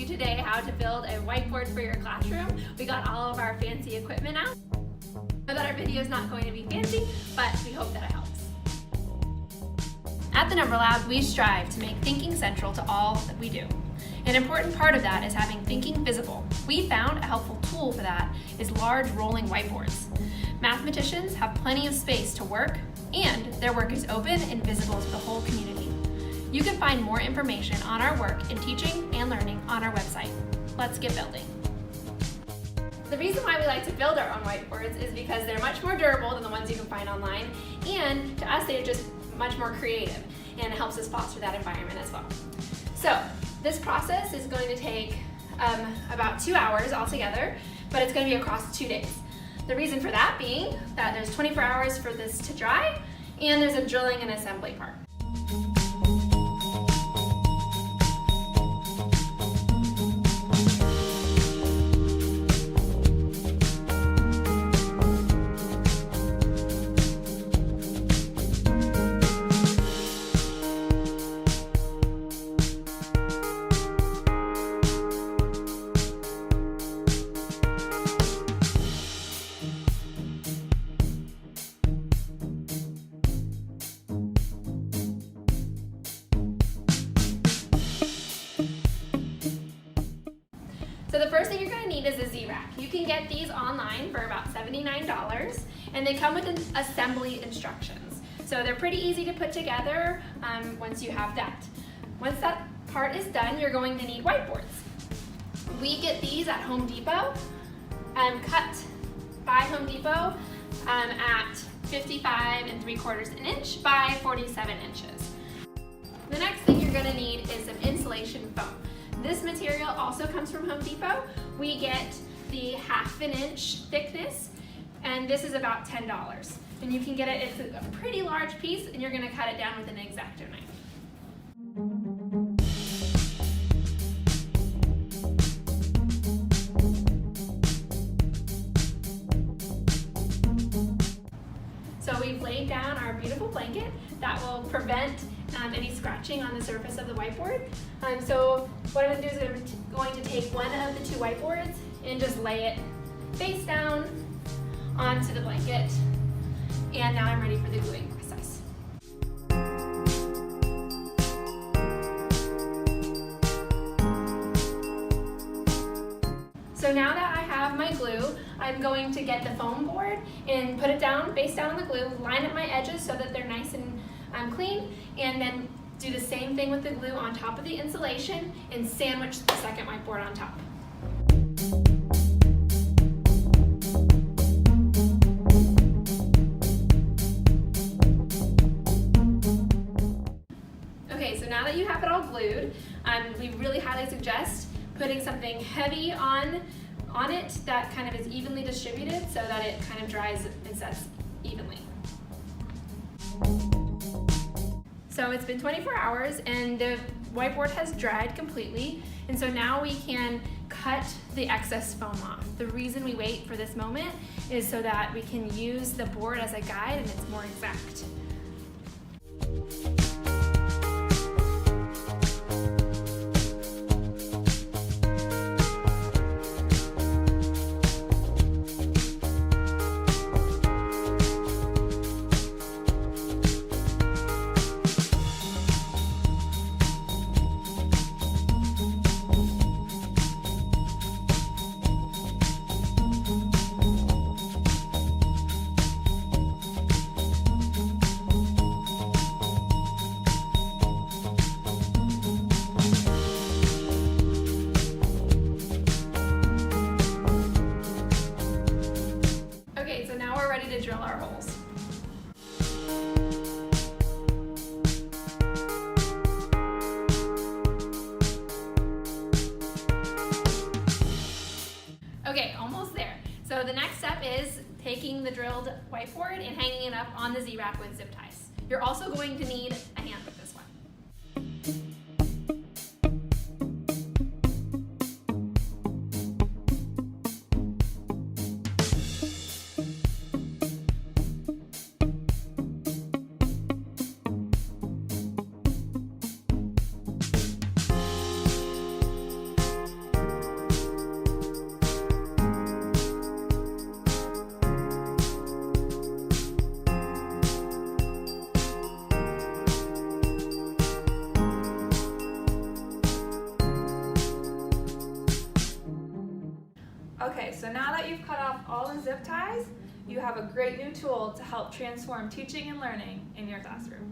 today how to build a whiteboard for your classroom. We got all of our fancy equipment out. I know that our video is not going to be fancy, but we hope that it helps. At the Number Lab, we strive to make thinking central to all that we do. An important part of that is having thinking visible. We found a helpful tool for that is large rolling whiteboards. Mathematicians have plenty of space to work, and their work is open and visible to the whole community. You can find more information on our work in teaching and learning on our website. Let's get building. The reason why we like to build our own whiteboards is because they're much more durable than the ones you can find online, and to us they're just much more creative, and it helps us foster that environment as well. So this process is going to take about 2 hours altogether, but it's going to be across 2 days. The reason for that being that there's 24 hours for this to dry, and there's a drilling and assembly part. So the first thing you're going to need is a Z-Rack. You can get these online for about $79, and they come with assembly instructions. So they're pretty easy to put together once you have that. Once that part is done, you're going to need whiteboards. We get these at Home Depot, cut by Home Depot at 55 3/4 inch by 47 inches. The next thing you're going to need is some insulation foam. This material also comes from Home Depot. We get the 1/2 inch thickness, and this is about $10. And you can get it, it's a pretty large piece, and you're gonna cut it down with an X-Acto knife. So we've laid down our beautiful blanket that will prevent any scratching on the surface of the whiteboard. So what I'm going to do is I'm going to take one of the 2 whiteboards and just lay it face down onto the blanket. And now I'm ready for the gluing process. So now that I have my glue, I'm going to get the foam board and put it down, face down on the glue, line up my edges so that they're nice and clean, and then do the same thing with the glue on top of the insulation and sandwich the second whiteboard on top. Okay, so now that you have it all glued, we really highly suggest putting something heavy on it that kind of is evenly distributed so that it kind of dries and sets evenly. So it's been 24 hours and the whiteboard has dried completely, and so now we can cut the excess foam off. The reason we wait for this moment is so that we can use the board as a guide and it's more exact. To drill our holes. Okay, almost there. So the next step is taking the drilled whiteboard and hanging it up on the Z-Rack with zip ties. You're also going to need a hand with this one. Okay, so now that you've cut off all the zip ties, you have a great new tool to help transform teaching and learning in your classroom.